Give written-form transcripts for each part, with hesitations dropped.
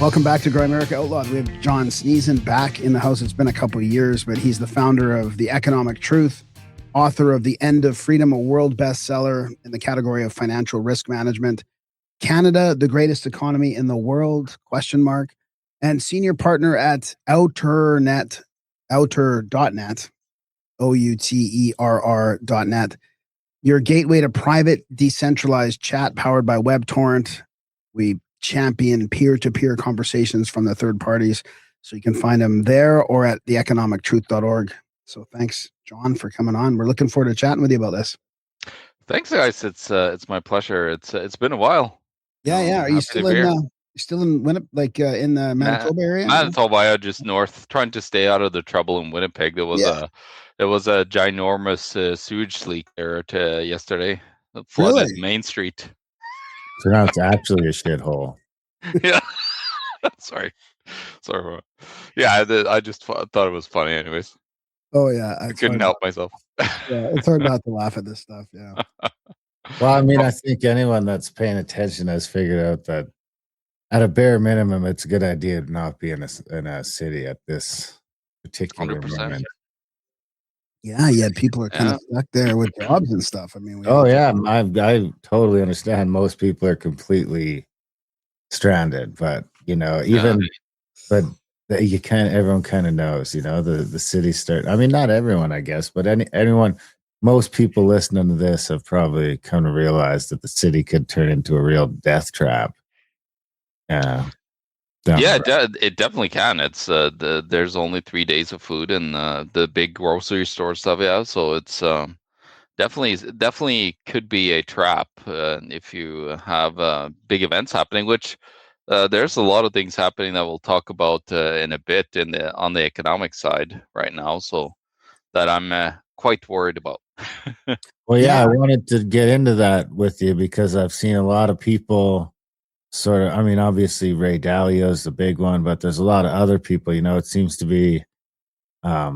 Welcome back to Grow America Outlawed. We have John Sneisen back in the house. It's been a couple of years, but he's the founder of The Economic Truth, author of The End of Freedom, a world bestseller in the category of financial risk management. Canada, the greatest economy in the world, ? And senior partner at Outerrnet, Outer.net, Outerr.net, your gateway to private, decentralized chat powered by WebTorrent. We champion peer-to-peer conversations from the third parties. So you can find them there or at theeconomictruth.org. So thanks, John, for coming on. We're looking forward to chatting with you about this. Thanks, guys. It's my pleasure. It's been a while. Yeah. Are you still in Winnipeg, in the Manitoba area? Manitoba, just north, trying to stay out of the trouble in Winnipeg. There was a ginormous sewage leak there yesterday. It flooded Main Street. So now it's actually a shithole. Yeah. Sorry. Yeah, I just thought it was funny anyways. Oh, yeah. I couldn't help myself. Yeah, it's hard not to laugh at this stuff, yeah. Well, I mean, I think anyone that's paying attention has figured out that at a bare minimum, it's a good idea to not be in a city at this particular 100%. moment. Yeah, yet people are kind of stuck there with jobs and stuff. I mean, I totally understand. Most people are completely stranded, but everyone kind of knows. The city start. I mean, not everyone, I guess, but anyone. Most people listening to this have probably come to realize that the city could turn into a real death trap. It definitely can. It's there's only 3 days of food in the big grocery store stuff. Yeah, so it's definitely could be a trap if you have big events happening. Which there's a lot of things happening that we'll talk about in a bit on the economic side right now. So that I'm quite worried about. Well, yeah, I wanted to get into that with you because I've seen a lot of people. Sort of, I mean, obviously Ray Dalio is the big one, but there's a lot of other people. It seems to be a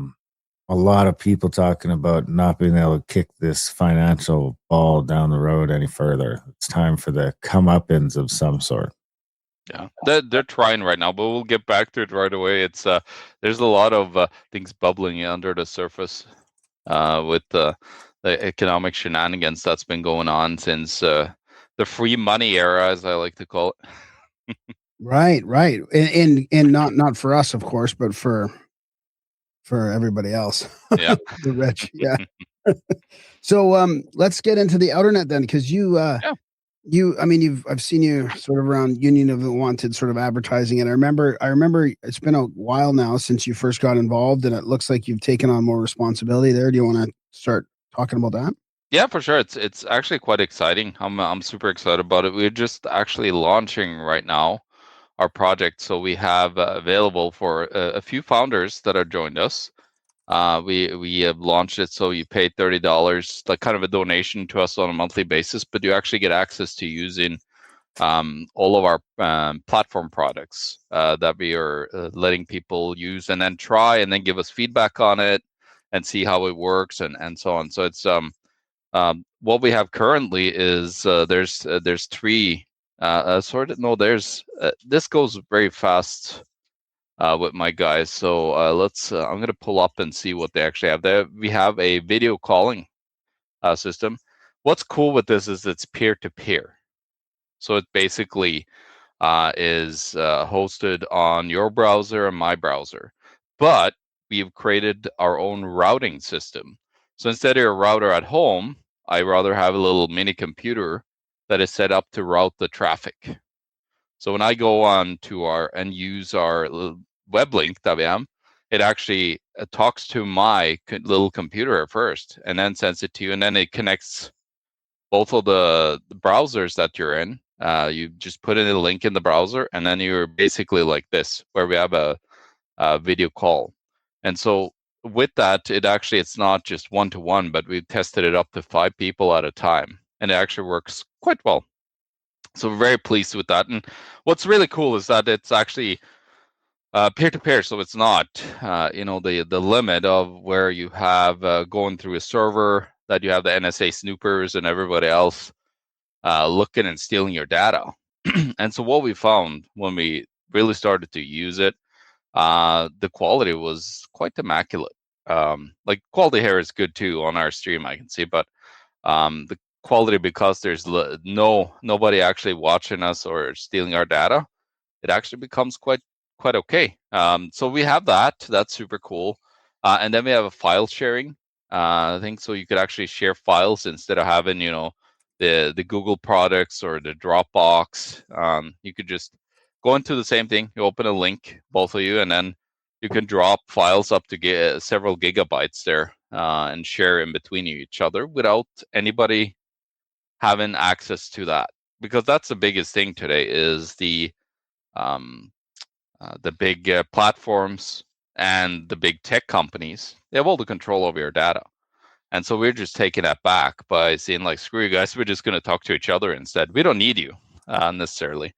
lot of people talking about not being able to kick this financial ball down the road any further. It's time for the comeuppance of some sort. Yeah, they're trying right now, but we'll get back to it right away. It's there's a lot of things bubbling under the surface with the economic shenanigans that's been going on since the free money era, as I like to call it. Right. And not for us, of course, but for everybody else. Yeah. The rich. Yeah. So let's get into the Outerrnet then, because I've seen you sort of around Union of the Wanted sort of advertising it. I remember it's been a while now since you first got involved, and it looks like you've taken on more responsibility there. Do you want to start talking about that? Yeah, for sure. It's actually quite exciting. I'm super excited about it. We're just actually launching right now our project, so we have available for a few founders that have joined us. We have launched it, so you pay $30, like kind of a donation to us on a monthly basis, but you actually get access to using all of our platform products that we are letting people use and then try and then give us feedback on it and see how it works and so on. So it's what we have currently is there's three this goes very fast with my guys. So I'm going to pull up and see what they actually have there. We have a video calling system. What's cool with this is it's peer-to-peer. So it basically is hosted on your browser and my browser. But we've created our own routing system. So instead of your router at home, I rather have a little mini computer that is set up to route the traffic. So when I go on to and use our web link that we have, it actually talks to my little computer at first and then sends it to you, and then it connects both of the browsers that you're in. You just put in a link in the browser, and then you're basically like this, where we have a video call. And so with that, it's not just one-to-one, but we've tested it up to 5 people at a time, and it actually works quite well. So we're very pleased with that. And what's really cool is that it's actually peer-to-peer, so it's not the limit of where you have going through a server that you have the NSA snoopers and everybody else looking and stealing your data. And so what we found when we really started to use it, the quality was quite immaculate. Like quality here is good too on our stream, I can see, but the quality, because there's nobody actually watching us or stealing our data, it actually becomes quite okay. So we have that. That's super cool. And then we have a file sharing thing, so you could actually share files instead of having the Google products or the Dropbox. You could just go into the same thing. You open a link, both of you, and then you can drop files up to several gigabytes there and share in between each other without anybody having access to that. Because that's the biggest thing today is the big platforms and the big tech companies. They have all the control over your data. And so we're just taking that back by saying, like, screw you guys, we're just going to talk to each other instead. We don't need you necessarily.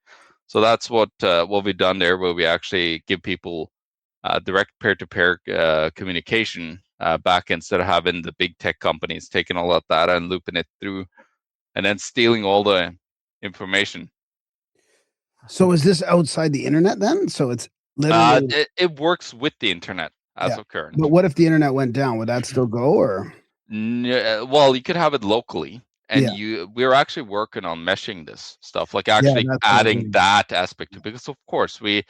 So that's what we've done there, where we actually give people direct peer-to-peer communication back, instead of having the big tech companies taking all that data and looping it through and then stealing all the information. So is this outside the internet then? So it's literally it works with the internet as of current. But what if the internet went down? Would that still go, or? Well, you could have it locally, and we're actually working on meshing this stuff, like actually adding that aspect to it, because of course we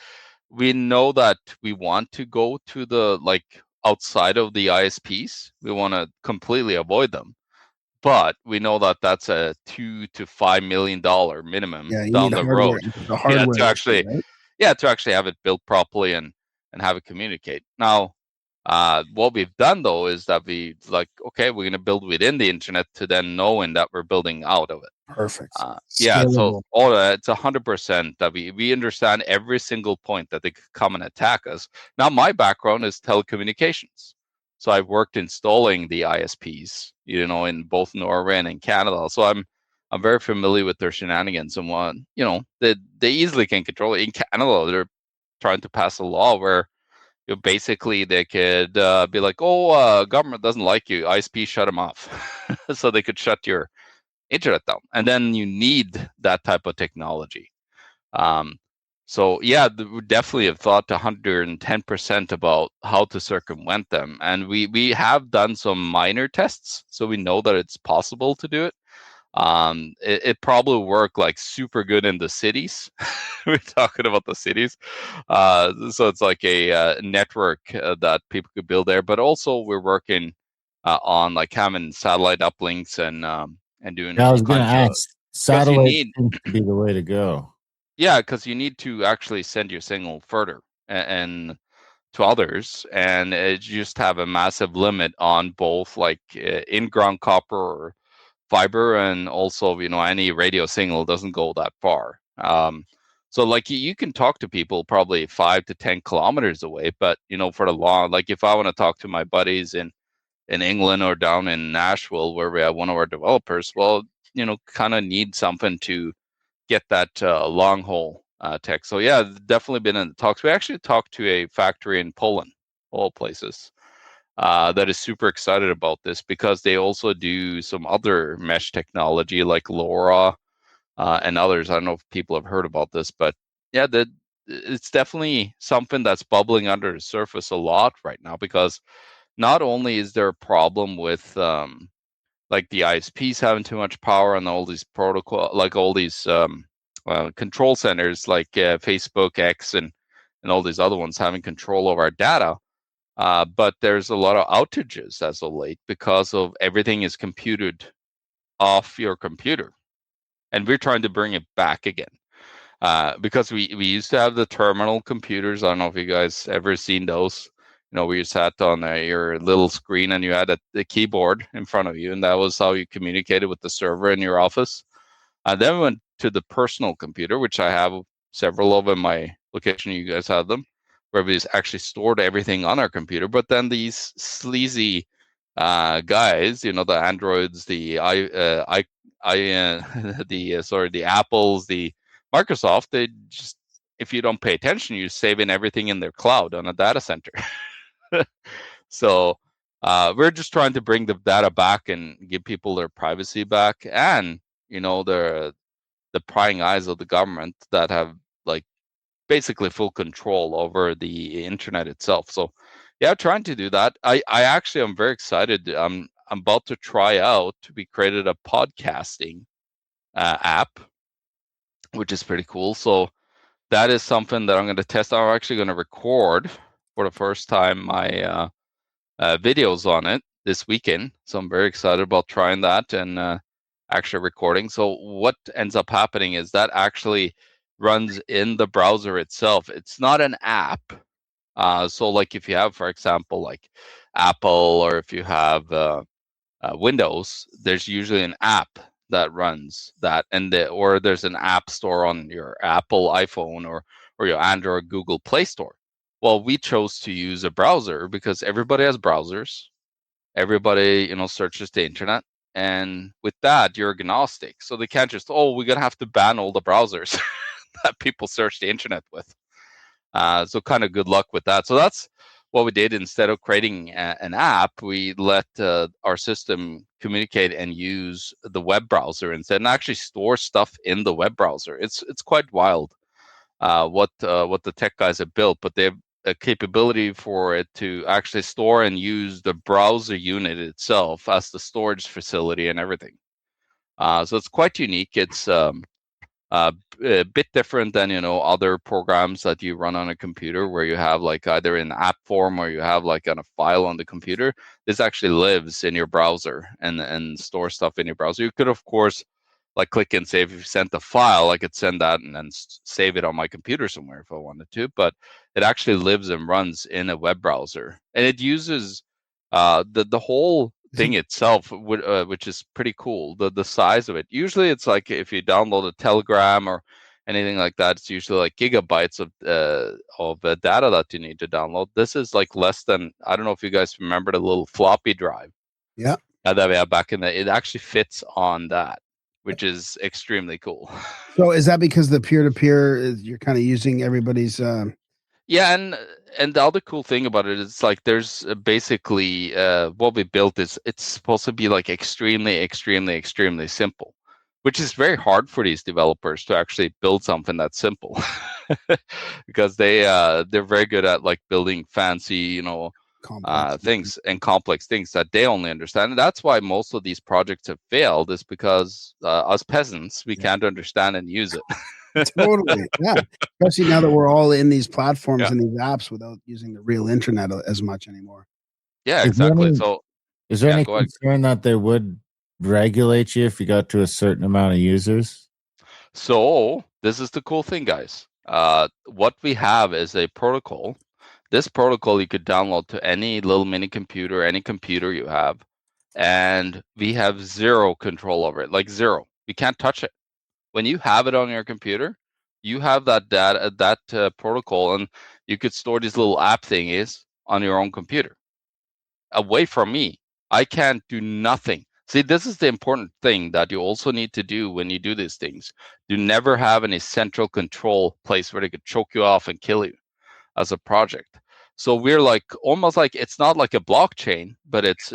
know that we want to go to the outside of the ISPs. We want to completely avoid them. But we know that that's a $2 to $5 million minimum down the road. The hardware to actually, right? To actually have it built properly and have it communicate. Now, what we've done though is that we're going to build within the internet to then knowing that we're building out of it. Perfect. So all that, it's 100% that we understand every single point that they could come and attack us. Now, my background is telecommunications. So I've worked installing the ISPs, in both Norway and in Canada. So I'm very familiar with their shenanigans and what, they easily can control it. In Canada, they're trying to pass a law where basically they could be like, government doesn't like you, ISP, shut them off. So they could shut your internet down. And then you need that type of technology. So we definitely have thought 110% about how to circumvent them. And we have done some minor tests, so we know that it's possible to do it. It probably work super good in the cities. We're talking about the cities. So it's like a network that people could build there. But also we're working on having satellite uplinks and doing. I was going to ask, satellite seems to be the way to go. Yeah, because you need to actually send your signal further and to others, and you just have a massive limit on both in-ground copper or fiber, and also any radio signal doesn't go that far. So you can talk to people probably 5 to 10 kilometers away, but for the long, if I want to talk to my buddies in England or down in Nashville where we have one of our developers, well, kind of need something to get that long haul tech. So definitely been in the talks. We actually talked to a factory in Poland, all places, that is super excited about this, because they also do some other mesh technology like LoRa and others. I don't know if people have heard about this, but it's definitely something that's bubbling under the surface a lot right now, because not only is there a problem with the ISPs having too much power and all these protocol, all these control centers Facebook, X, and all these other ones having control over our data. But there's a lot of outages as of late because of everything is computed off your computer. And we're trying to bring it back again. Because we used to have the terminal computers. I don't know if you guys ever seen those. Where you sat on your little screen and you had the keyboard in front of you, and that was how you communicated with the server in your office. Then we went to the personal computer, which I have several of in my location. You guys have them, where we actually stored everything on our computer. But then these sleazy guys, the Androids, the the Apples, the Microsoft, they just, if you don't pay attention, you're saving everything in their cloud on a data center. So we're just trying to bring the data back and give people their privacy back, and the prying eyes of the government that have basically full control over the internet itself. So yeah, trying to do that. I actually am very excited. I'm about to try out. We created a podcasting app, which is pretty cool. So that is something that I'm going to test. I'm actually going to record for the first time my videos on it this weekend. So I'm very excited about trying that and actually recording. So what ends up happening is that actually runs in the browser itself. It's not an app. So like if you have, for example, like Apple, or if you have Windows, there's usually an app that runs that, or there's an app store on your Apple iPhone or your Android Google Play Store. Well, we chose to use a browser because everybody has browsers. Everybody, searches the internet, and with that, you're agnostic. So they can't just, we're gonna have to ban all the browsers that people search the internet with. So kind of good luck with that. So that's what we did. Instead of creating an app, we let our system communicate and use the web browser instead, and actually store stuff in the web browser. It's quite wild what the tech guys have built, but they have a capability for it to actually store and use the browser unit itself as the storage facility and everything. So it's quite unique. It's a bit different than other programs that you run on a computer, where you have like either in app form or you have like on a file on the computer. This actually lives in your browser and store stuff in your browser. You could, of course, like click and save. If you sent a file, I could send that and then save it on my computer somewhere if I wanted to. But it actually lives and runs in a web browser, and it uses the whole thing itself, which is pretty cool. The size of it. Usually, it's like if you download a Telegram or anything like that, it's usually like gigabytes of data that you need to download. This is like less than, I don't know if you guys remember the little floppy drive. Yeah. That we had back in the. It actually fits on that, which is extremely cool. So is that because the peer-to-peer you're kind of using everybody's Yeah, and the other cool thing about it is like there's basically what we built is it's supposed to be like extremely simple, which is very hard for these developers to actually build something that's simple because they're very good at like building fancy complex things and complex things that they only understand. And that's why most of these projects have failed, is because us peasants, we can't understand and use it. Totally. Yeah. Especially now that we're all in these platforms and these apps without using the real internet as much anymore. Yeah, exactly. Is there any concern that they would regulate you if you got to a certain amount of users? So this is the cool thing, guys. What we have is a protocol. This protocol you could download to any little mini computer, any computer you have, and we have zero control over it, like zero. You can't touch it. When you have it on your computer, you have that data, that protocol, and you could store these little app thingies on your own computer. Away from me, I can't do nothing. See, this is the important thing that you also need to do when you do these things. You never have any central control place where they could choke you off and kill you as a project. So we're like almost like, it's not like a blockchain, but it's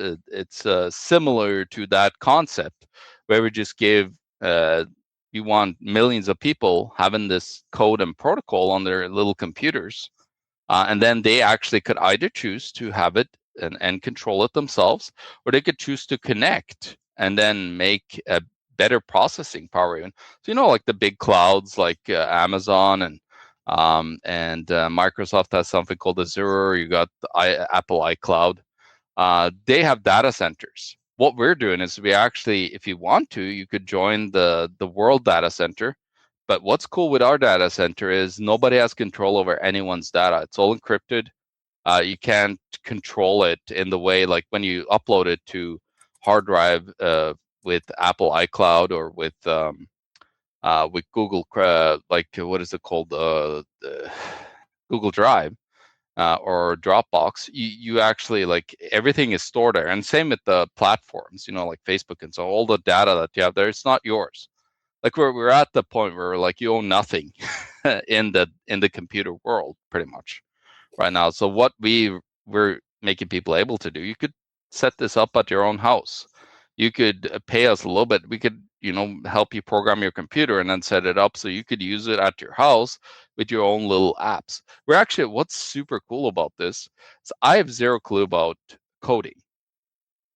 similar to that concept, where we just give you want millions of people having this code and protocol on their little computers, and then they actually could either choose to have it and control it themselves, or they could choose to connect and then make a better processing power even. So like the big clouds like Amazon and Microsoft has something called Azure. You got Apple iCloud. They have data centers. What we're doing is we actually, if you want to, you could join the world data center. But what's cool with our data center is nobody has control over anyone's data. It's all encrypted. You can't control it in the way like when you upload it to hard drive with Apple iCloud or with Google, like what is it called, Google Drive or Dropbox. You actually, like, everything is stored there, and same with the platforms, like Facebook, and so all the data that you have there, it's not yours. Like we're at the point where like you own nothing in the computer world pretty much right now. So what we're making people able to do, you could set this up at your own house. You could pay us a little bit. We could help you program your computer and then set it up so you could use it at your house with your own little apps. What's super cool about this is I have zero clue about coding.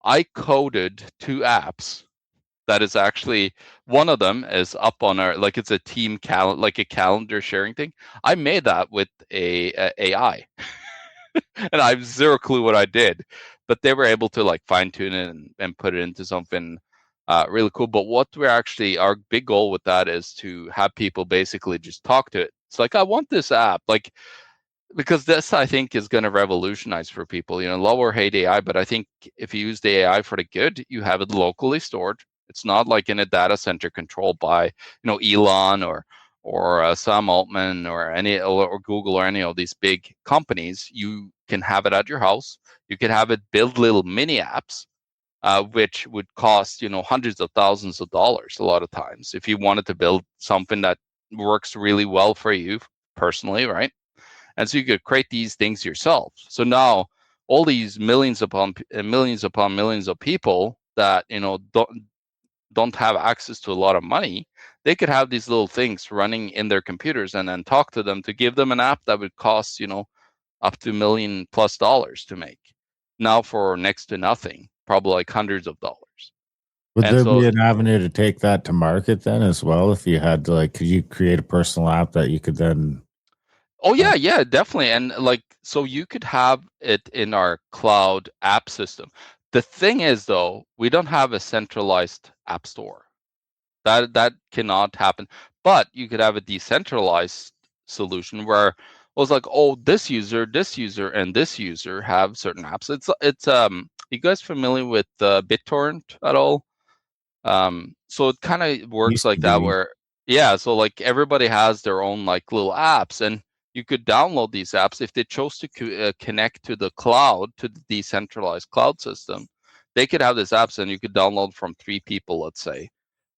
I coded 2 apps that is actually, one of them is up on our, like, it's a team like a calendar sharing thing. I made that with a AI. And I have zero clue what I did, but they were able to like fine tune it and put it into something really cool. But what our big goal with that is to have people basically just talk to it. It's like, I want this app, like, because this, I think, is going to revolutionize for people. Love or hate AI, but I think if you use the AI for the good, you have it locally stored. It's not like in a data center controlled by Elon or Sam Altman or Google or any of these big companies. You can have it at your house. You can have it build little mini apps, which would cost hundreds of thousands of dollars a lot of times if you wanted to build something that works really well for you personally, right? And so you could create these things yourself. So now all these millions upon millions of people that don't have access to a lot of money, they could have these little things running in their computers and then talk to them to give them an app that would cost up to $1 million+ to make. Now for next to nothing, probably like hundreds of dollars. Would there be an avenue to take that to market then as well? If you had to, like, could you create a personal app that you could then? Oh yeah, definitely. And like, so you could have it in our cloud app system. The thing is, though, we don't have a centralized app store. That cannot happen. But you could have a decentralized solution where it was like, oh, this user, and this user have certain apps. It's you guys familiar with BitTorrent at all? So it kind of works like that, where so like everybody has their own like little apps, and you could download these apps if they chose to connect to the cloud, to the decentralized cloud system. They could have these apps, and you could download from 3 people, let's say,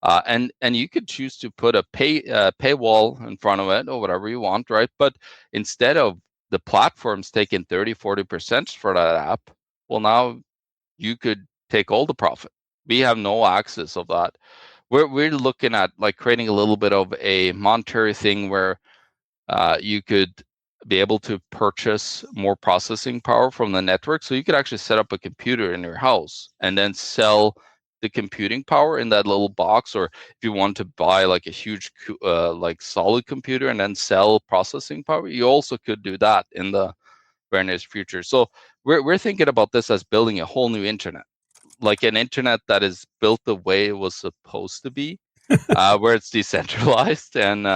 and you could choose to put a paywall in front of it or whatever you want, right? But instead of the platforms taking 30-40% for that app, well, now you could take all the profit. We have no access of that. We're looking at like creating a little bit of a monetary thing where you could be able to purchase more processing power from the network. So you could actually set up a computer in your house and then sell the computing power in that little box. Or if you want to buy like a huge like solid computer and then sell processing power, you also could do that in the very near future. So we're thinking about this as building a whole new internet, like an internet that is built the way it was supposed to be, where it's decentralized and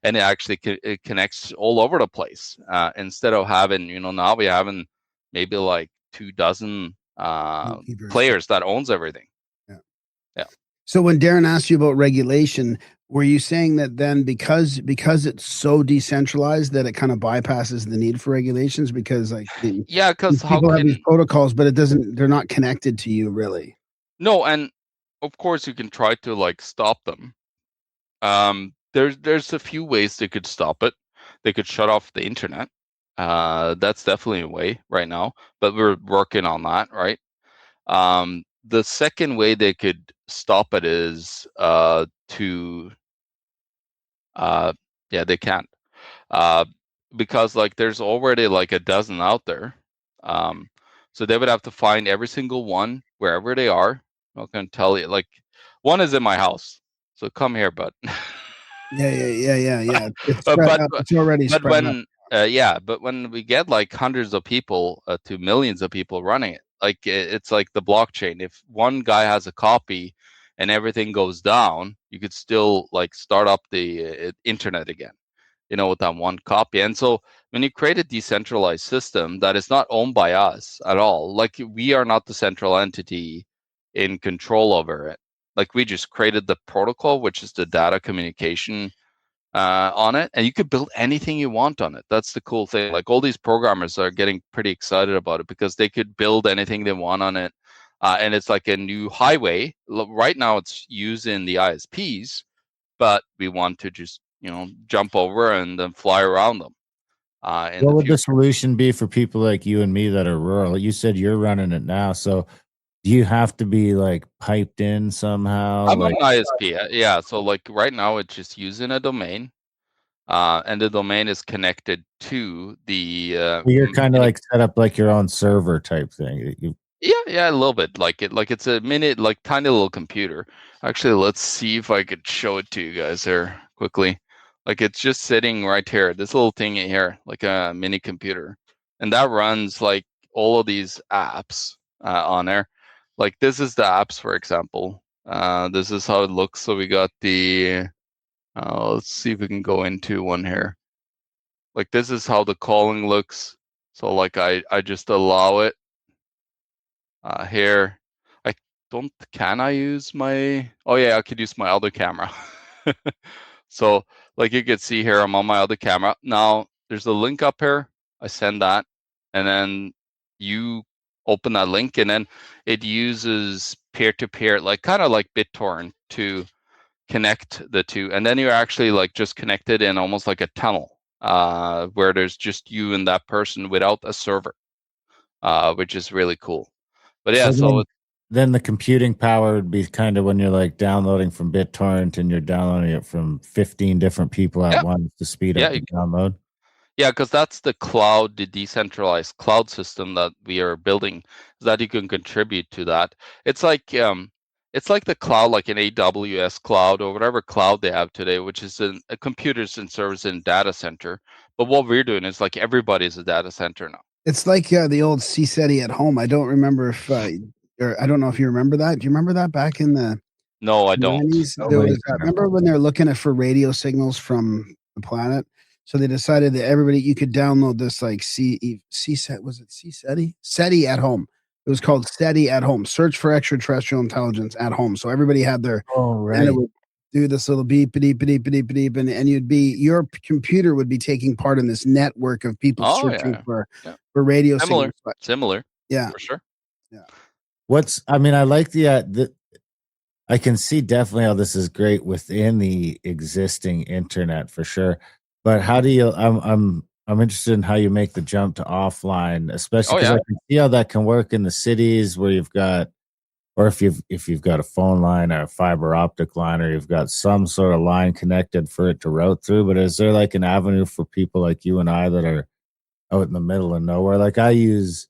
it actually it connects all over the place, instead of having now we having maybe like 24 players that owns everything. Yeah. So when Darren asked you about regulation, were you saying that then because it's so decentralized that it kind of bypasses the need for regulations? Because like because people have these protocols, but they're not connected to you really. No, and of course you can try to like stop them. There's a few ways they could stop it. They could shut off the internet. That's definitely a way right now, but we're working on that, right? The second way they could stop it is they can't, because like there's already like a dozen out there. So they would have to find every single one wherever they are. I'm not going to tell you, like, one is in my house, so come here, bud. Yeah. It's already spread up. But when we get like hundreds of people to millions of people running it, like it's like the blockchain. If one guy has a copy and everything goes down, you could still like start up the internet again, with that one copy. And so when you create a decentralized system that is not owned by us at all, like we are not the central entity in control over it. Like we just created the protocol, which is the data communication on it, and you could build anything you want on it. That's the cool thing. Like all these programmers are getting pretty excited about it because they could build anything they want on it. And it's like a new highway. Right now it's using the ISPs, but we want to just, jump over and then fly around them. What would the solution be for people like you and me that are rural? You said you're running it now. So Do you have to be like piped in somehow? I'm Like, on ISP. Yeah. So like right now it's just using a domain. And the domain is connected to the you're kind of like set up like your own server type thing. yeah, a little bit like it's a minute, like tiny little computer. Actually, let's see if I could show it to you guys here quickly. Like it's just sitting right here, this little thing in here, like a mini computer, and that runs like all of these apps on there. Like this is the apps, for example. This is how it looks. So we got the let's see if we can go into one here. Like this is how the calling looks. So like I just allow it here. I don't, can I use my, oh yeah, I could use my other camera. So like you can see here, I'm on my other camera. Now there's a link up here. I send that and then you open that link and then it uses peer-to-peer, like kind of like BitTorrent to connect the two. And then you're actually like just connected in almost like a tunnel where there's just you and that person without a server, which is really cool. But yeah, so then the computing power would be kind of when you're like downloading from BitTorrent and you're downloading it from 15 different people at once to speed up the download. Yeah, because that's the cloud, the decentralized cloud system that we are building, is that you can contribute to that. It's like the cloud, like an AWS cloud or whatever cloud they have today, which is a computers and servers in data center. But what we're doing is like everybody's a data center now. It's like the old CSETI at home. I don't remember if, or I don't know if you remember that. Do you remember that back in the No, I don't. 90s? There was, remember when they were looking for radio signals from the planet? So they decided that everybody, you could download this like CSET, was it CSETI? SETI at home. It was called SETI at home. Search for extraterrestrial intelligence at home. So everybody had their, and it would do this little beep, beep, beep, beep, beep, and you'd be, your computer would be taking part in this network of people searching for radio signals. Similar. Yeah. For sure. Yeah. I mean, I like the I can see definitely how this is great within the existing internet for sure. But how do you? I'm interested in how you make the jump to offline, especially because I can see how that can work in the cities where you've got, or if you've got a phone line or a fiber optic line, or you've got some sort of line connected for it to route through. But is there like an avenue for people like you and I that are out in the middle of nowhere? Like I use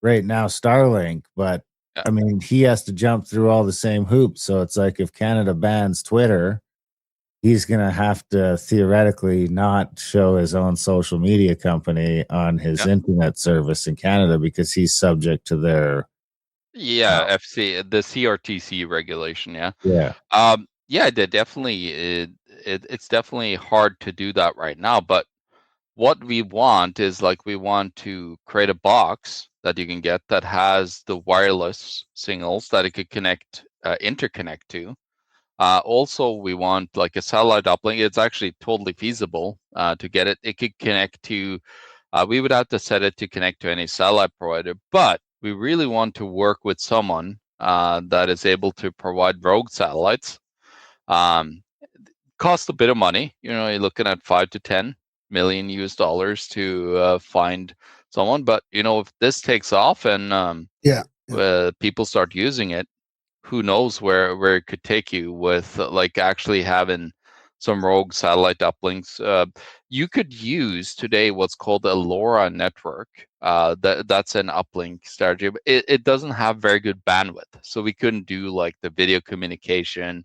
right now Starlink, but I mean, he has to jump through all the same hoops. So it's like if Canada bans Twitter, he's going to have to theoretically not show his own social media company on his internet service in Canada because he's subject to their FC, the CRTC regulation. Definitely. It's definitely hard to do that right now. But what we want is like we want to create a box that you can get that has the wireless signals that it could interconnect to. Also, we want like a satellite uplink. It's actually totally feasible to get it. It could connect to, we would have to set it to connect to any satellite provider, but we really want to work with someone that is able to provide rogue satellites. Cost a bit of money. You're looking at 5 to 10 million US dollars to find someone. But if this takes off and people start using it, who knows where it could take you with like actually having some rogue satellite uplinks. You could use today what's called the LoRa network. That's an uplink strategy. But it doesn't have very good bandwidth, so we couldn't do like the video communication.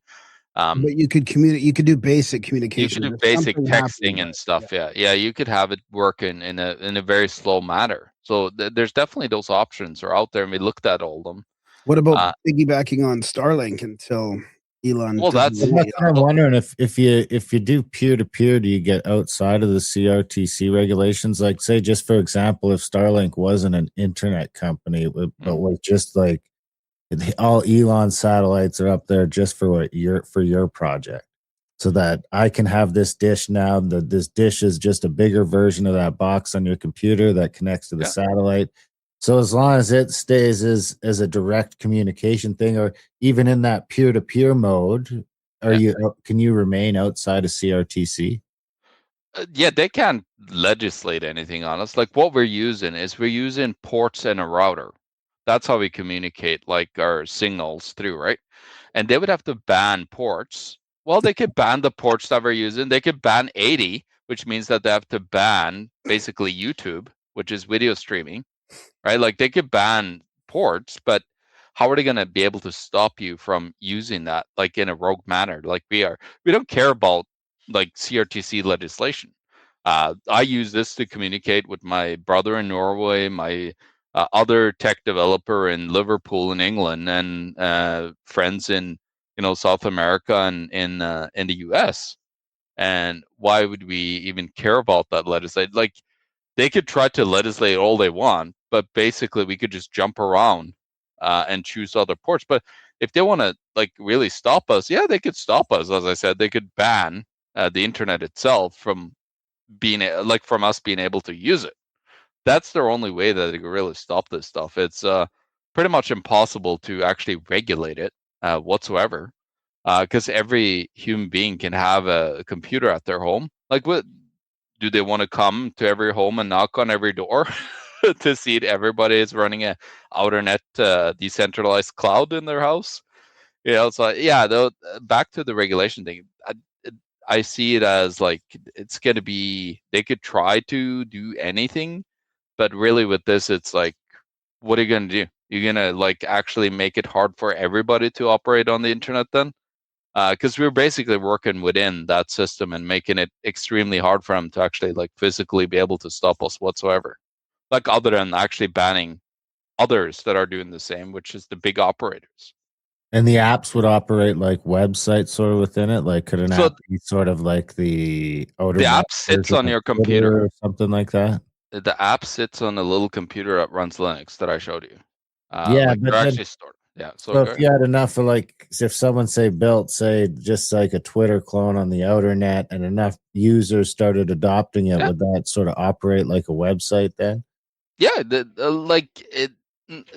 But you could communicate. You could do basic communication. You could do basic texting and stuff. Yeah. You could have it work in a very slow manner. So there's definitely those options are out there, and we looked at all of them. What about piggybacking on Starlink until Elon? Well, that's what I'm wondering. If you do peer to peer, do you get outside of the CRTC regulations? Like, say, just for example, if Starlink wasn't an internet company, but was just like all Elon satellites are up there just for your project, so that I can have this dish now. This dish is just a bigger version of that box on your computer that connects to the satellite. So as long as it stays as a direct communication thing, or even in that peer-to-peer mode, can you remain outside of CRTC? They can't legislate anything on us. Like what we're using ports and a router. That's how we communicate like our signals through, right? And they would have to ban ports. Well, they could ban the ports that we're using. They could ban 80, which means that they have to ban basically YouTube, which is video streaming, right? Like they could ban ports, but how are they going to be able to stop you from using that like in a rogue manner like we are? We don't care about like CRTC legislation. I use this to communicate with my brother in Norway, my other tech developer in Liverpool in England, and friends in South America and in the US. And why would we even care about that legislation? Like they could try to legislate all they want, but basically we could just jump around and choose other ports. But if they want to like really stop us, yeah, they could stop us. As I said, they could ban the internet itself from being like from us being able to use it. That's their only way that they could really stop this stuff. It's pretty much impossible to actually regulate it whatsoever, because every human being can have a computer at their home. Like, what do they want to come to every home and knock on every door to see if everybody is running a Outerrnet decentralized cloud in their house? So yeah, though, back to the regulation thing. I see it as like it's going to be, they could try to do anything, but really with this, it's like, what are you going to do? You're going to like actually make it hard for everybody to operate on the internet then? Because we're basically working within that system and making it extremely hard for them to actually like physically be able to stop us whatsoever. Like other than actually banning others that are doing the same, which is the big operators. And the apps would operate like websites sort of within it. Like, could an So app be sort of like the the Outerrnet app sits version on of your Twitter computer. or something like that? The app sits on a little computer that runs Linux that I showed you. Yeah, Like but they're then actually stored. Yeah. So so go if ahead. you had enough of like, if someone built just like a Twitter clone on the Outernet and enough users started adopting it, Yeah. would that sort of operate like a website then? Yeah. Like it.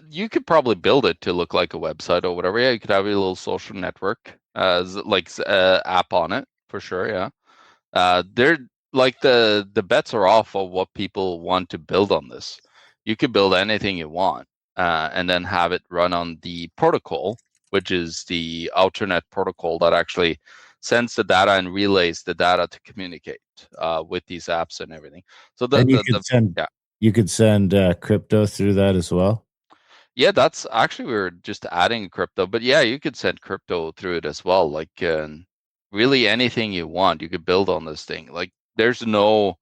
You could probably build it to look like a website or whatever. Yeah, you could have a little social network, like app on it for sure. Yeah. They're like the bets are off of what people want to build on this. You could build anything you want, and then have it run on the protocol, which is the Outerrnet protocol that actually sends the data and relays the data to communicate with these apps and everything. So And you could send crypto through that as well. yeah, that's actually, we were just adding crypto, but yeah, you could send crypto through it as well. Like really anything you want, you could build on this thing. Like there's no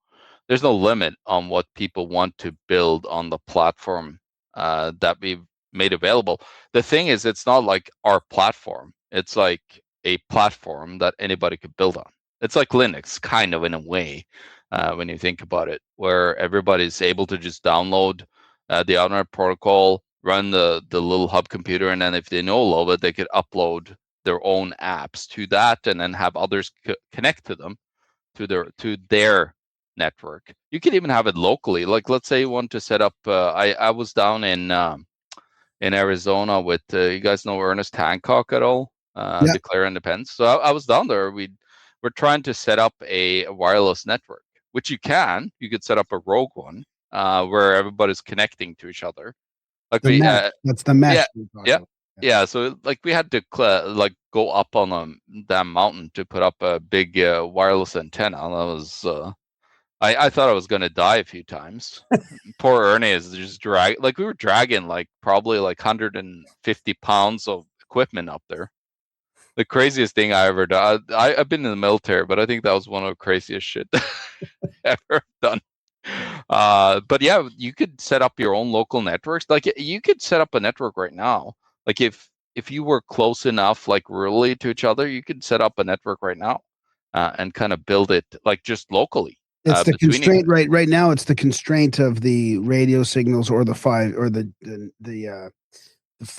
limit on what people want to build on the platform that we've made available. The thing is, it's not like our platform. It's like a platform that anybody could build on. It's like Linux, kind of in a way, when you think about it, where everybody's able to just download the Outernet protocol, run the little hub computer, and then if they know a little bit, they could upload their own apps to that, and then have others connect to them to their network. You could even have it locally. Like, let's say you want to set up. I was down in Arizona with you guys know Ernest Hancock at all? Yeah. Declare Independence. So I was down there. We're trying to set up a wireless network, which you can. You could set up a rogue one where everybody's connecting to each other. Like The mesh. That's the mesh. yeah, you're talking yeah, about. yeah. So like we had to like go up on a damn mountain to put up a big wireless antenna. That was I thought I was gonna die a few times. Poor Ernie is just like we were dragging like probably like 150 pounds of equipment up there. The craziest thing I ever done. I've been in the military, but I think that was one of the craziest shit ever done. But yeah, you could set up your own local networks. Like you could set up a network right now. Like if you were close enough, like rurally to each other, you could set up a network right now, and kind of build it like just locally It's the between you constraint guys. right now. It's the constraint of the radio signals or the five or the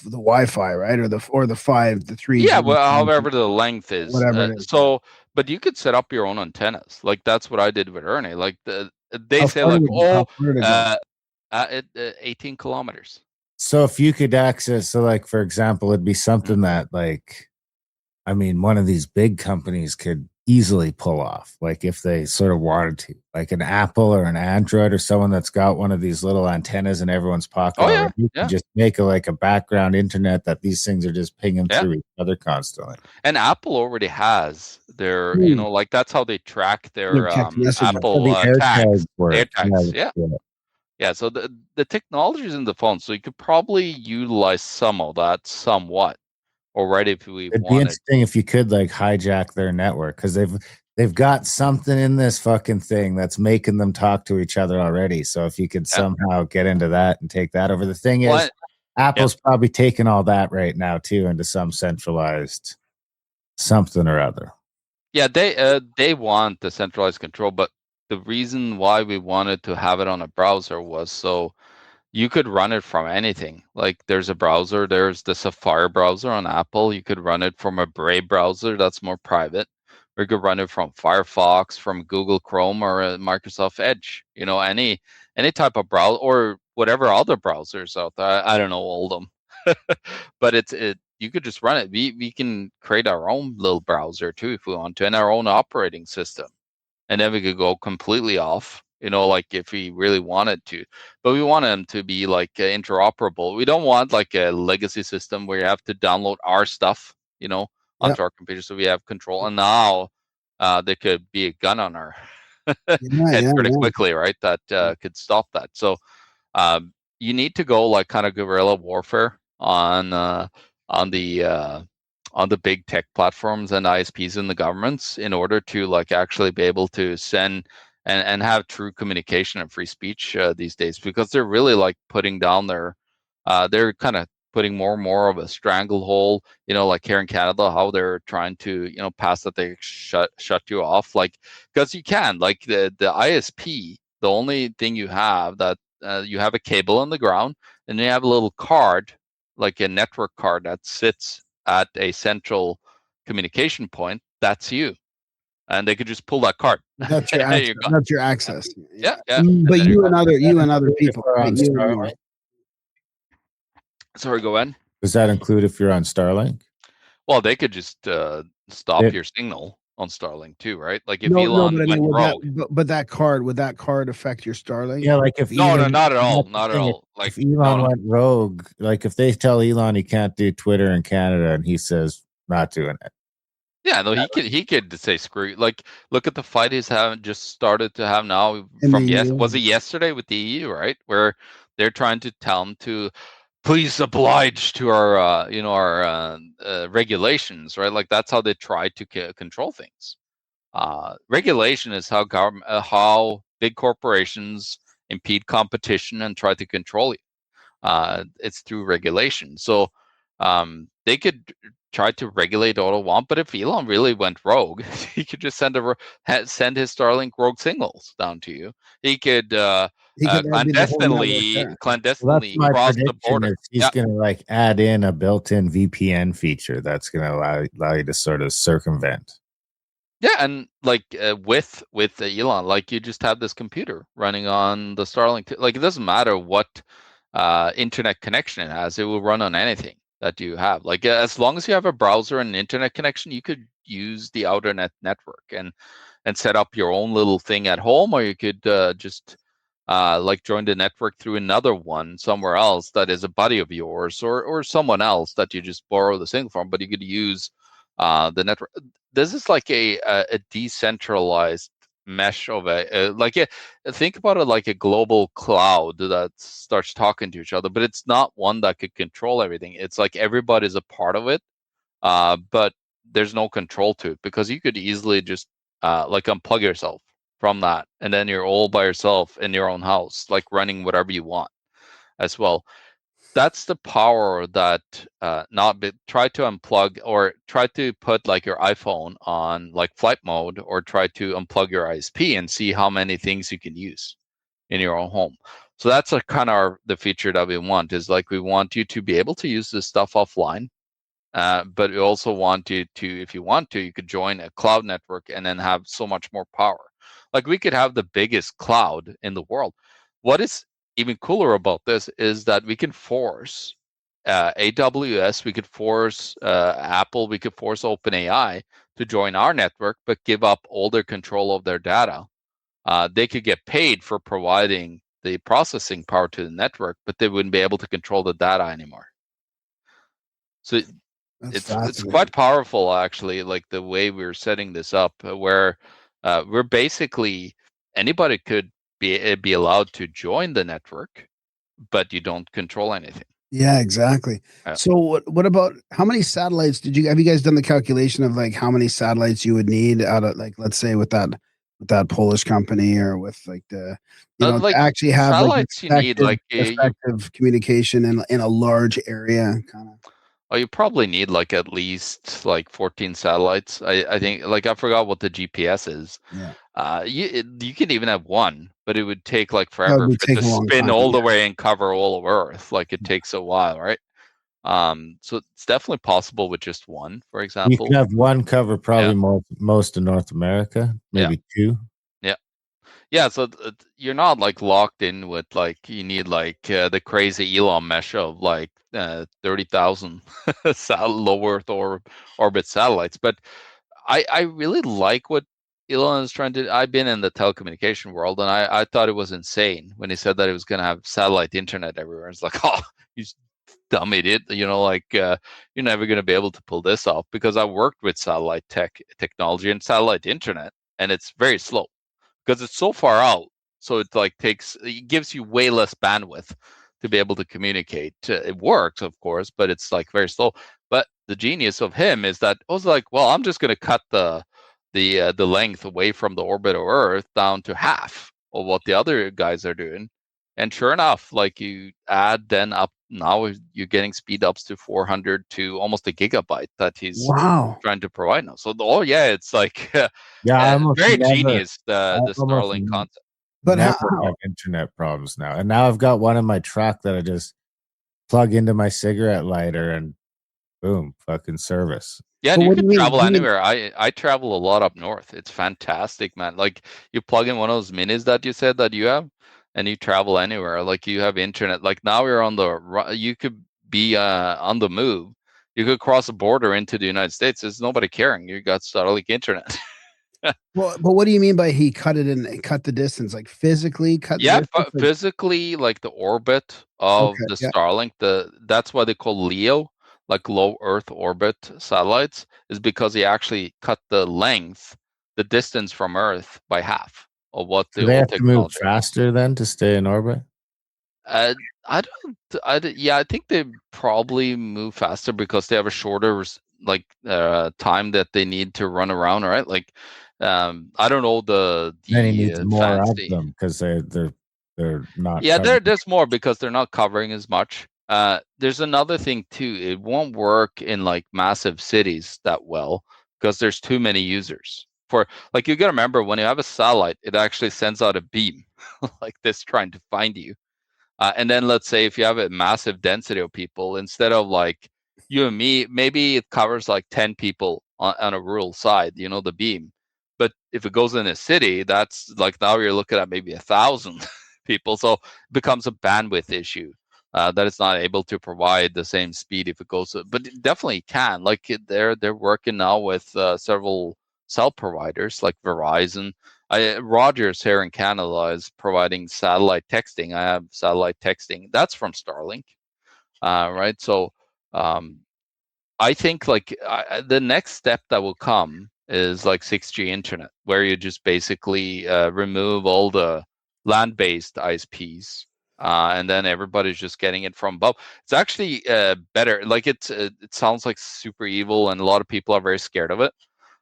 Wi-Fi, right? Or the five, the 3G, Yeah, well, however the length is. whatever it is. So, but you could set up your own antennas. Like that's what I did with Ernie. Like they How say far like, did it, how far did it go? 18 kilometers. So if you could access, so like for example, it'd be something that like, I mean, one of these big companies could easily pull off, like if they sort of wanted to, like an Apple or an Android or someone that's got one of these little antennas in everyone's pocket Oh, yeah, already. You yeah. can just make a background internet that these things are just pinging Yeah. through each other constantly. And Apple already has their, like that's how they track their text messaging. Apple the tags. work. AirTags, yeah. So the technology is in the phone, so you could probably utilize some of that somewhat already if we It'd be wanted. interesting if you could like hijack their network, because they've got something in this fucking thing that's making them talk to each other already. So if you could somehow get into that and take that over. The thing is, Apple's probably taking all that right now too into some centralized something or other. Yeah, they want the centralized control, but the reason why we wanted to have it on a browser was so you could run it from anything. Like there's a browser, there's the Safari browser on Apple. You could run it from a Brave browser that's more private. Or you could run it from Firefox, from Google Chrome, or Microsoft Edge. Any type of browser or whatever other browsers out there. I don't know all of them, but you could just run it. We can create our own little browser too if we want to, and our own operating system, and then we could go completely off. Like if we really wanted to, but we want them to be like interoperable. We don't want like a legacy system where you have to download our stuff, onto our computer, so we have control. And now there could be a gun on our head pretty quickly, right? That could stop that. So you need to go like kind of guerrilla warfare on the big tech platforms and ISPs in the governments in order to like actually be able to send and have true communication and free speech these days, because they're really like putting down they're kind of putting more and more of a stranglehold, like here in Canada, how they're trying to, pass that they shut you off, like, because you can, like the ISP, the only thing you have that you have a cable on the ground, and you have a little card, like a network card that sits at a central communication point. That's you, and they could just pull that card. That's your access. That's your access. Yeah. But you and other people. Right? Sorry, go ahead. Does that include if you're on Starlink? Well, they could just stop your signal on Starlink too, right? Like if Elon went rogue. But that card, would that card affect your Starlink? Yeah, like if no, not at all, not at all. Like if Elon went rogue, like if they tell Elon he can't do Twitter in Canada and he says not doing it. Yeah, no, he could say screw. Like, look at the fight he's just started to have now from was it yesterday with the EU, right? Where they're trying to tell him to please oblige to our our regulations, right? Like that's how they try to control things. Regulation is how how big corporations impede competition and try to control you. It's through regulation. So they could try to regulate all they want, but if Elon really went rogue, he could just send his Starlink rogue signals down to you. He could clandestinely cross the border. He's going to like add in a built-in VPN feature that's going to allow you to sort of circumvent. Yeah, and like with Elon, like you just have this computer running on the Starlink. Like it doesn't matter what internet connection it has; it will run on anything that you have. Like as long as you have a browser and an internet connection, you could use the Outerrnet network and set up your own little thing at home, or you could just like join the network through another one somewhere else that is a buddy of yours, or someone else that you just borrow the signal from. But you could use the network. This is like a decentralized mesh of think about it like a global cloud that starts talking to each other, but it's not one that could control everything. It's like everybody's a part of it, but there's no control to it, because you could easily just like unplug yourself from that, and then you're all by yourself in your own house, like running whatever you want as well. That's the power that try to unplug, or try to put like your iPhone on like flight mode, or try to unplug your ISP and see how many things you can use in your own home. So that's a kind of the feature that we want, is like we want you to be able to use this stuff offline, but we also want you to, if you want to, you could join a cloud network and then have so much more power. Like we could have the biggest cloud in the world. What is even cooler about this is that we can force AWS, we could force Apple, we could force OpenAI to join our network, but give up all their control of their data. They could get paid for providing the processing power to the network, but they wouldn't be able to control the data anymore. So it's quite powerful, actually, like the way we're setting this up, where we're basically, anybody could be allowed to join the network, but you don't control anything. Yeah, exactly. So what about, how many satellites have you guys done the calculation of like how many satellites you would need out of, like, let's say with that Polish company, or with like the, Like to actually have like satellites, you need like effective communication in a large area, kind of. Oh, you probably need like at least like 14 satellites. I think, like, I forgot what the GPS is. Yeah. You can even have one, but it would take like That forever would for it take to a long spin time, all the yeah. way and cover all of Earth. Like, it takes a while, right? So it's definitely possible with just one, for You example. can have one cover probably most of North America, maybe two. Yeah, so you're not like locked in with like, you need like the crazy Elon mesh of like 30,000 low Earth orbit satellites. But I really like what Elon is trying to. I've been in the telecommunication world, and I thought it was insane when he said that it was going to have satellite internet everywhere. It's like, oh, you dumb idiot, like you're never going to be able to pull this off, because I worked with satellite technology and satellite internet, and it's very slow because it's so far out. So it like it gives you way less bandwidth to be able to communicate. It works, of course, but it's like very slow. But the genius of him is that I was like, well, I'm just going to cut the length away from the orbit of Earth down to half of what the other guys are doing. And sure enough, like, you add then up, now you're getting speed ups to 400 to almost a gigabyte that he's trying to provide now. So, it's like very genius, the Starlink concept. But never have internet problems now. And now I've got one in my truck that I just plug into my cigarette lighter and boom, fucking service. Yeah, you can travel anywhere. I travel a lot up north. It's fantastic, man. Like, you plug in one of those minis that you said that you have, and you travel anywhere. Like, you have internet. Like, now you're you could be on the move. You could cross a border into the United States. There's nobody caring. You got Starlink internet. Well, but what do you mean by he cut the distance? Like physically cut the distance? But physically, like the orbit of the Starlink, that's why they call LEO, like low Earth orbit satellites, is because he actually cut the distance from Earth by half of what the they have to move faster then to stay in orbit. I think they probably move faster because they have a shorter time that they need to run around, right? Like, I don't know then he needs more of them because they're not. There's more because they're not covering as much. There's another thing too. It won't work in like massive cities that well because there's too many users. For like, you got to remember, when you have a satellite, it actually sends out a beam like this trying to find you. And then let's say if you have a massive density of people, instead of like you and me, maybe it covers like 10 people on a rural side, the beam. But if it goes in a city, that's like, now you're looking at maybe 1,000 people. So it becomes a bandwidth issue that it's not able to provide the same speed if it goes. But it definitely can. Like, they're working now with several cell providers like Verizon. Rogers here in Canada is providing satellite texting. I have satellite texting. That's from Starlink, right? So I think like the next step that will come is like 6G internet, where you just basically remove all the land-based ISPs, and then everybody's just getting it from above. It's actually better. Like, it sounds like super evil, and a lot of people are very scared of it.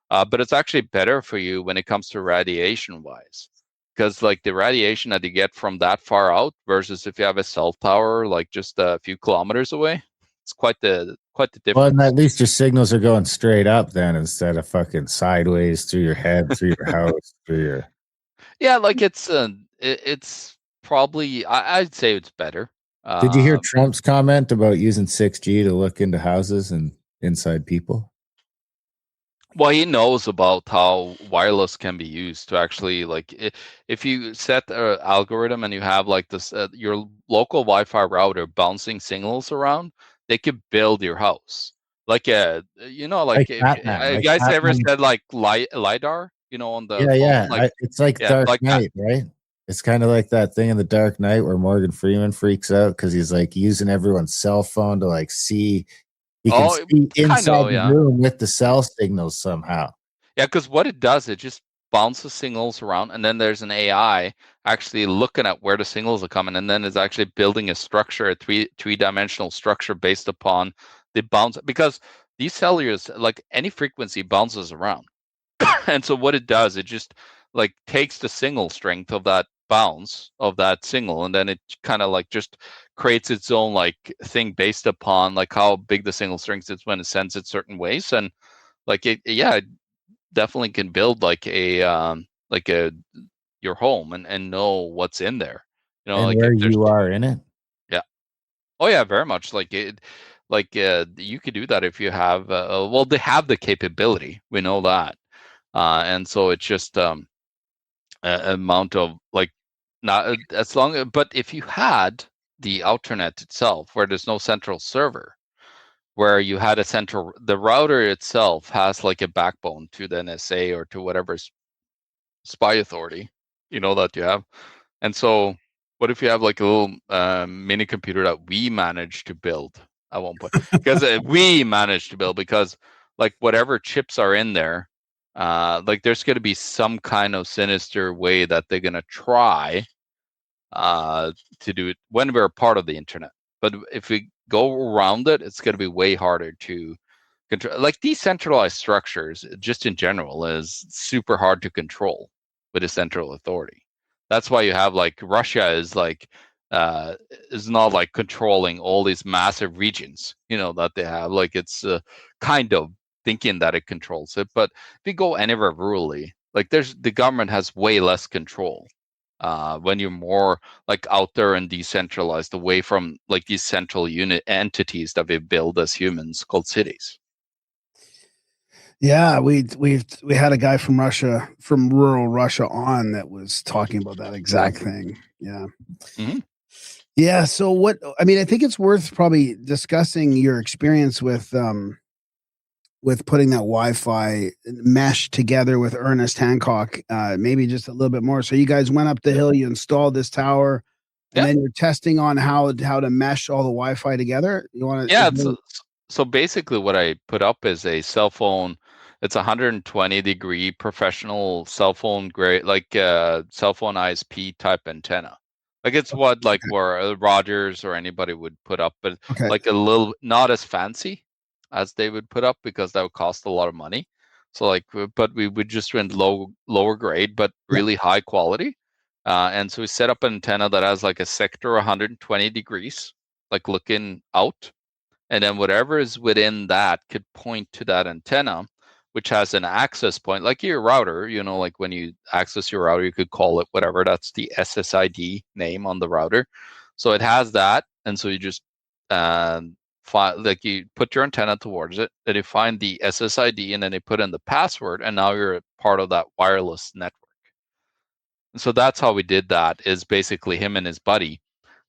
But it's actually better for you when it comes to radiation-wise, because like the radiation that you get from that far out versus if you have a cell tower like just a few kilometers away, it's quite the difference. Well, and at least your signals are going straight up then, instead of fucking sideways through your head, through your house, through your. Yeah, like it's probably, I'd say it's better. Did you hear Trump's comment about using 6G to look into houses and inside people? Well, he knows about how wireless can be used to actually, like, if you set an algorithm and you have like this your local Wi-Fi router bouncing signals around, they could build your house. Like Like Batman. you Like guys ever Batman. said like lidar, on the Yeah. phone, It's like yeah, Dark like that. Knight, right? It's kind of like that thing in the Dark Knight where Morgan Freeman freaks out because he's like using everyone's cell phone to like see. He can Oh, see kind inside of, the yeah. room with the cell signals somehow. Yeah, because what it does, it just bounces signals around, and then there's an AI actually looking at where the signals are coming, and then it's actually building a structure, a three-dimensional structure based upon the bounce. Because these cellulars, like any frequency, bounces around, and so what it does, it just like takes the signal strength of that bounce of that signal, and then it kind of like just creates its own like thing based upon like how big the signal strength is when it sends it certain ways, and like it definitely can build like a your home and know what's in there. And Like if where there's, you are in it. yeah. Oh yeah, very much like it. Like you could do that if you have. Well, they have the capability. We know that, and so it's just amount of like not as long. But if you had the Outerrnet itself, where there's no central server, where you had the router itself has like a backbone to the NSA or to whatever spy authority, that you have. And so what if you have like a little mini computer that we managed to build at one point? Because we managed to build, because like whatever chips are in there, like there's going to be some kind of sinister way that they're going to try to do it when we're part of the internet. But if we go around it, it's going to be way harder to control. Like decentralized structures, just in general, is super hard to control with a central authority. That's why you have like Russia is not like controlling all these massive regions, that they have. Like it's kind of thinking that it controls it, but if you go anywhere rurally, like the government has way less control when you're more like out there and decentralized, away from like these central unit entities that we've built as humans called cities. Yeah, we had a guy from Russia, from rural Russia, on that was talking about that exact thing. Yeah. Mm-hmm. Yeah. So I think it's worth probably discussing your experience with putting that Wi-Fi mesh together with Ernest Hancock, maybe just a little bit more. So you guys went up the hill, you installed this tower, and then you're testing on how to mesh all the Wi-Fi together. You want to? Yeah. So basically, what I put up is a cell phone. It's 120-degree professional cell phone grade, like cell phone ISP type antenna. Like it's what like where Rogers or anybody would put up, but like a little not as fancy as they would put up, because that would cost a lot of money. So like, but we would just rent lower grade, but really high quality. And so we set up an antenna that has like a sector 120 degrees, like looking out. And then whatever is within that could point to that antenna, which has an access point, like your router. Like when you access your router, you could call it whatever. That's the SSID name on the router. So it has that. And so you just like you put your antenna towards it, then you find the SSID, and then they put in the password, and now you're part of that wireless network. And so that's how we did that, is basically him and his buddy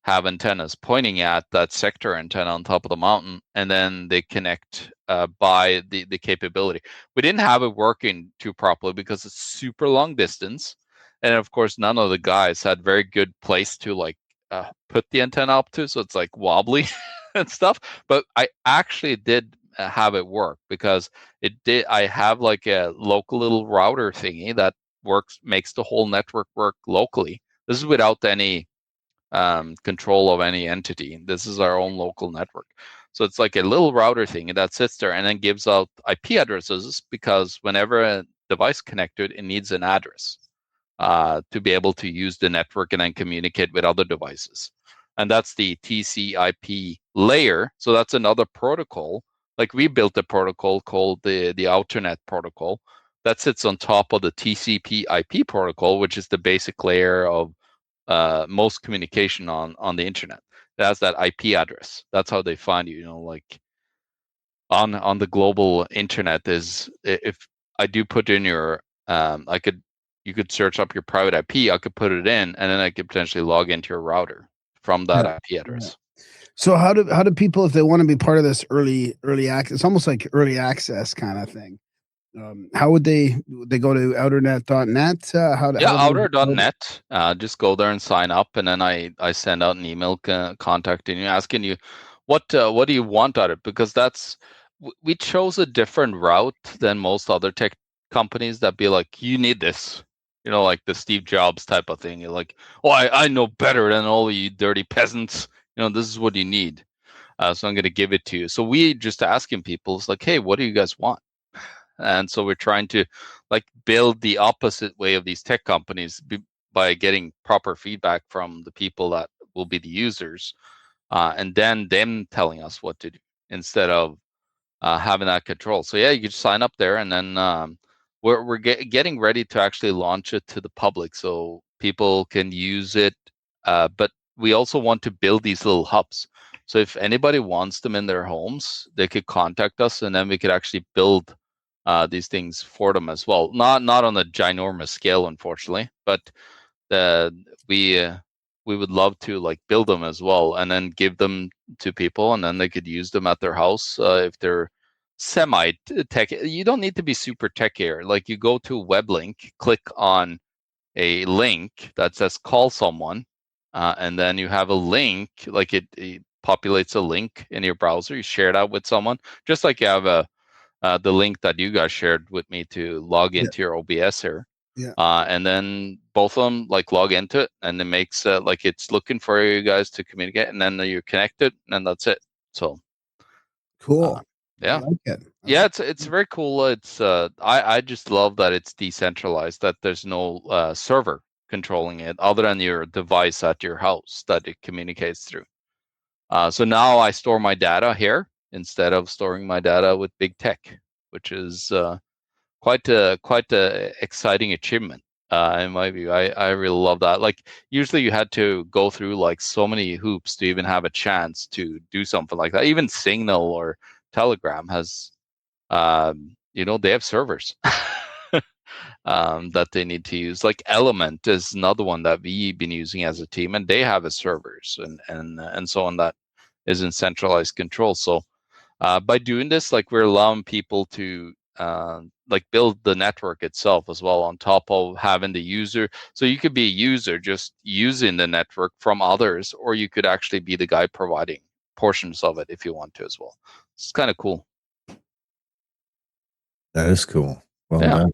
have antennas pointing at that sector antenna on top of the mountain, and then they connect by the capability. We didn't have it working too properly because it's super long distance, and of course none of the guys had very good place to like put the antenna up to, so it's like wobbly and stuff. But I actually did have it work, because I have like a local little router thingy that makes the whole network work locally. This is without any control of any entity. This is our own local network. So it's like a little router thing that sits there and then gives out IP addresses, because whenever a device connected, it needs an address to be able to use the network and then communicate with other devices. And that's the TCP layer. So that's another protocol. Like we built a protocol called the Outerrnet protocol that sits on top of the TCP IP protocol, which is the basic layer of most communication on the internet. It has that IP address. That's how they find you. Like on the global internet, is if I do put in your you could search up your private IP. I could put it in, and then I could potentially log into your router from that IP address. So how do people, if they want to be part of this early access, it's almost like early access kind of thing? How would they go to outernet.net? How Outer.net. Just go there and sign up, and then I send out an email contacting you, asking you what do you want out of it, because we chose a different route than most other tech companies that be like, you need this, like the Steve Jobs type of thing. You're like, oh, I know better than all of you dirty peasants. This is what you need. So I'm going to give it to you. So we just asking people, it's like, hey, what do you guys want? And so we're trying to build the opposite way of these tech companies by getting proper feedback from the people that will be the users, and then them telling us what to do instead of having that control. So yeah, you can just sign up there, and then we're getting ready to actually launch it to the public so people can use it. But we also want to build these little hubs. So if anybody wants them in their homes, they could contact us, and then we could actually build these things for them as well. Not on a ginormous scale, unfortunately, but we would love to build them as well, and then give them to people, and then they could use them at their house if they're semi tech. You don't need to be super tech here. Like, you go to a web link, click on a link that says call someone, and then you have a link, it populates a link in your browser. You share that with someone, just like you have the link that you guys shared with me to log into your OBS here. Yeah. And then both of them log into it, and it makes it's looking for you guys to communicate, and then you're connected, and that's it. So cool. Yeah. I like it. It's very cool. It's I just love that it's decentralized, that there's no server controlling it other than your device at your house that it communicates through. So now I store my data here instead of storing my data with big tech, which is quite a exciting achievement in my view. I really love that. Usually you had to go through so many hoops to even have a chance to do something like that. Even Signal or Telegram has they have servers that they need to use. Element is another one that we've been using as a team, and they have a servers and so on that is in centralized control. So by doing this, we're allowing people to build the network itself as well, on top of having the user. So you could be a user just using the network from others, or you could actually be the guy providing portions of it if you want to as well. It's kind of cool. That is cool. Well done.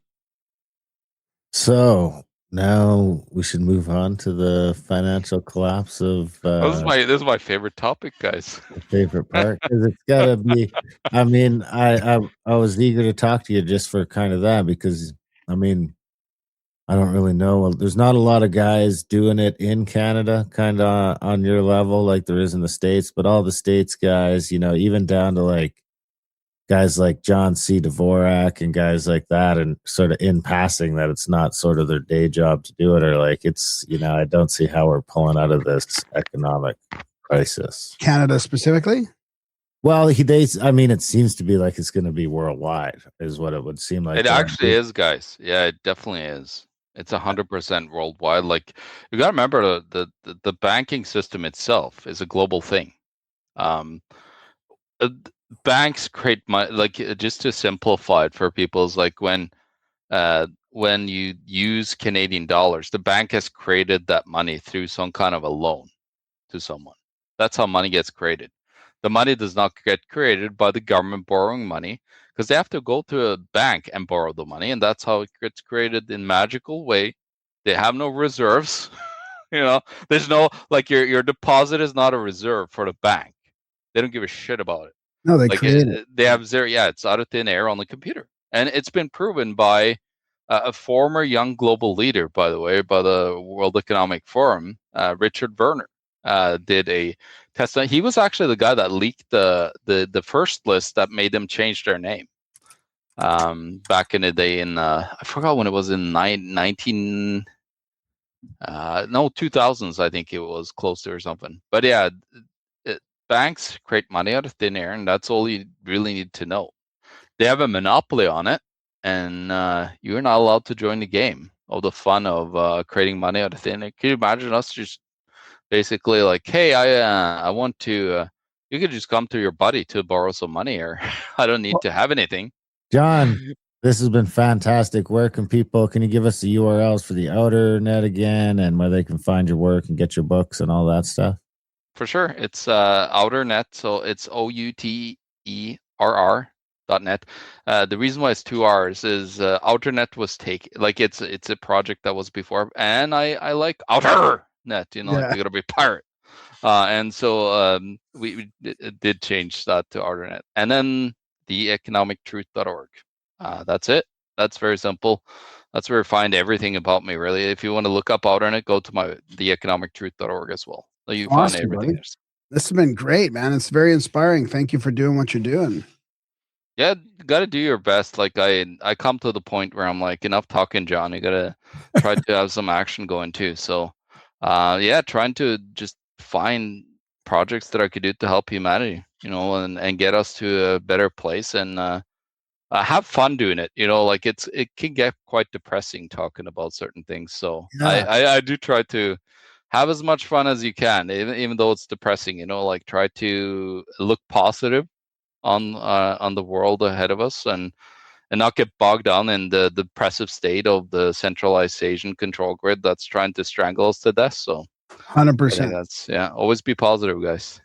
So now we should move on to the financial collapse of. This is my favorite topic, guys. Favorite part, because it's gotta be. I mean, I was eager to talk to you just for kind of that, because I mean, I don't really know. There's not a lot of guys doing it in Canada, kind of on your level, like there is in the States. But all the States guys, even down to guys like John C. Dvorak and guys like that, and sort of in passing that it's not sort of their day job to do it, or it's, I don't see how we're pulling out of this economic crisis. Canada specifically? Well, it seems to be like it's going to be worldwide, is what it would seem like. It actually is, guys. Yeah, it definitely is. It's 100% worldwide. You got to remember the banking system itself is a global thing. Banks create money. Just to simplify it for people, is when you use Canadian dollars, the bank has created that money through some kind of a loan to someone. That's how money gets created. The money does not get created by the government borrowing money, because they have to go to a bank and borrow the money, and that's how it gets created in magical way. They have no reserves. There's no your deposit is not a reserve for the bank. They don't give a shit about it. No, they create it. They have zero. Yeah, it's out of thin air on the computer, and it's been proven by a former young global leader, by the way, by the World Economic Forum, Richard Werner, did a test. He was actually the guy that leaked the first list that made them change their name back in the day. In I forgot when it was, in 2000s. I think it was close to, or something. But yeah. Banks create money out of thin air, and that's all you really need to know. They have a monopoly on it, and you're not allowed to join the game of the fun of creating money out of thin air. Can you imagine us just basically like, hey, I want to. You could just come to your buddy to borrow some money, or I don't need to have anything. John, this has been fantastic. Where can you give us the URLs for the Outerrnet again, and where they can find your work and get your books and all that stuff? For sure. It's Outerrnet, so it's OUTERR.net. The reason why it's 2 R's is Outerrnet was it's a project that was before, and I like Outerrnet, like you gotta be pirate. And so we did change that to Outerrnet. And then theeconomictruth.org. That's it. That's very simple. That's where you find everything about me, really. If you want to look up Outerrnet, go to theeconomictruth.org as well. So you Awesome, find everything there. This has been great, man. It's very inspiring. Thank you for doing what you're doing. Yeah, got to do your best. Like I come to the point where I'm like, enough talking, John. You got to try to have some action going too. So, trying to just find projects that I could do to help humanity, and get us to a better place, and have fun doing it. Like it can get quite depressing talking about certain things. So I do try to have as much fun as you can, even though it's depressing. Like try to look positive on the world ahead of us, and not get bogged down in the depressive state of the centralization control grid that's trying to strangle us to death. So 100%. That's always be positive, guys.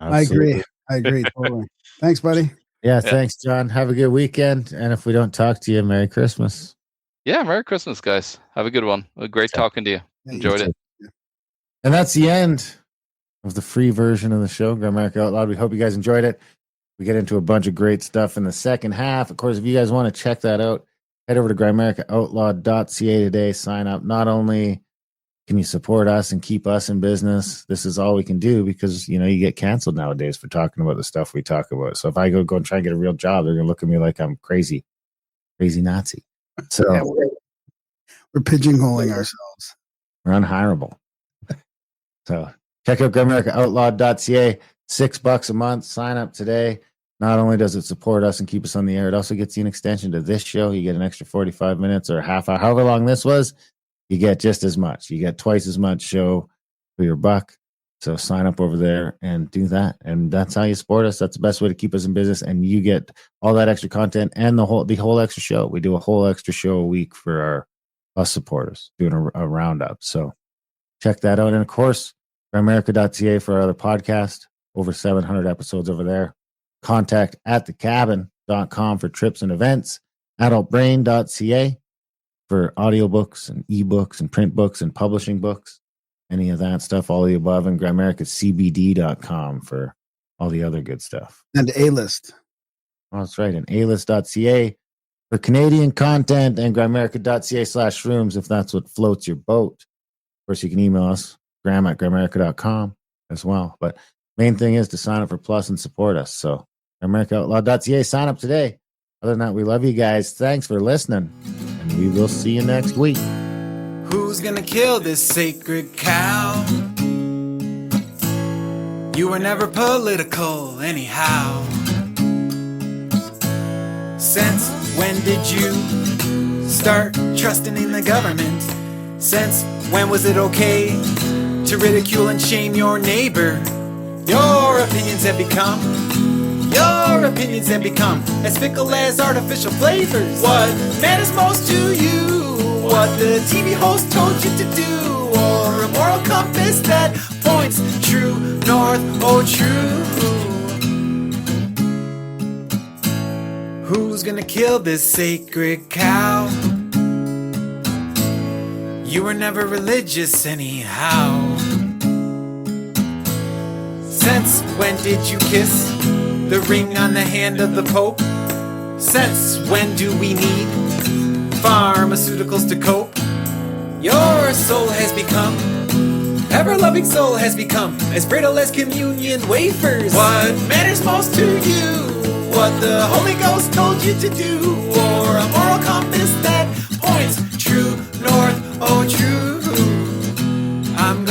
Absolutely. I agree totally. Thanks, buddy. Yeah, thanks, John. Have a good weekend, and if we don't talk to you, Merry Christmas. Yeah, Merry Christmas, guys. Have a good one. Great talking to you. Enjoyed it. And that's the end of the free version of the show, Grimerica Out Loud. We hope you guys enjoyed it. We get into a bunch of great stuff in the second half. Of course, if you guys want to check that out, head over to GrimericaOutlaw.ca today. Sign up. Not only can you support us and keep us in business, this is all we can do because, you get canceled nowadays for talking about the stuff we talk about. So if I go and try and get a real job, they're going to look at me like I'm crazy Nazi. So we're pigeonholing ourselves. We're unhireable. So check out GrimericaOutlaw.ca. $6 a month. Sign up today. Not only does it support us and keep us on the air, it also gets you an extension to this show. You get an extra 45 minutes or a half hour, however long this was. You get just as much. You get twice as much show for your buck. So sign up over there and do that. And that's how you support us. That's the best way to keep us in business. And you get all that extra content and the whole extra show. We do a whole extra show a week for us supporters, doing a roundup. So check that out. And of course, Grimerica.ca for our other podcast. Over 700 episodes over there. Contact at thecabin.com for trips and events. Adultbrain.ca for audiobooks and ebooks and print books and publishing books. Any of that stuff, all the above. And GrimericaCBD.com for all the other good stuff. And A-List. Oh, that's right. And A-List.ca for Canadian content, and Grimerica.ca/rooms if that's what floats your boat. Of course, you can email us, Graham@Grimerica.com as well. But main thing is to sign up for Plus and support us. So GrimericaOutlaw.ca, sign up today. Other than that, we love you guys. Thanks for listening, and we will see you next week. Who's gonna kill this sacred cow? You were never political anyhow. Since when did you start trusting in the government? Since when was it okay to ridicule and shame your neighbor? Your opinions have become as fickle as artificial flavors. What matters most to you? What the TV host told you to do? Or a moral compass that points true north, oh true? Who's gonna kill this sacred cow? You were never religious anyhow. Since when did you kiss the ring on the hand of the Pope? Since when do we need pharmaceuticals to cope? Your soul has become, ever-loving soul has become as brittle as communion wafers. What matters most to you? What the Holy Ghost told you to do? Or a moral compass that points true north, oh true? I'm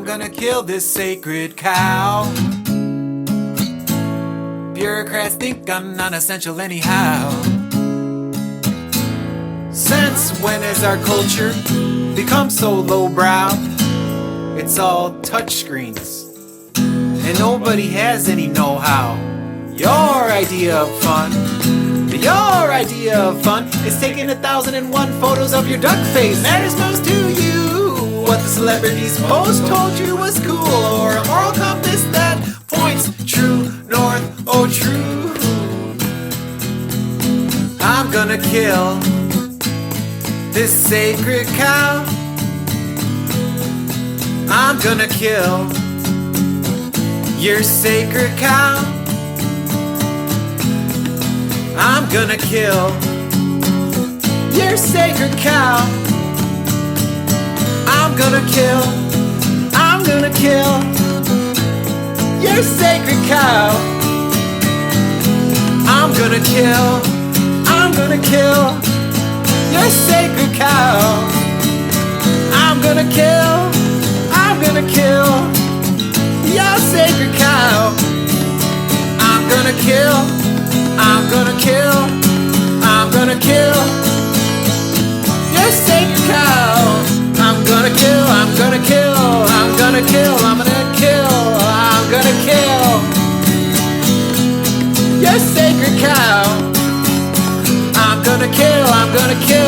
gonna kill this sacred cow. Bureaucrats think I'm non-essential anyhow. Since when has our culture become so lowbrow? it's all touchscreens, and nobody has any know-how. Your idea of fun is taking 1,001 photos of your duck face. Matters most to you what the celebrities post told you was cool, or a moral compass that points true north. Oh, true. I'm gonna kill this sacred cow. I'm gonna kill your sacred cow. I'm gonna kill your sacred cow. I'm gonna kill your sacred cow. I'm gonna kill your sacred cow. I'm gonna kill your sacred cow. I'm gonna kill your sacred cow. I'm gonna kill your sacred cow. I'm gonna kill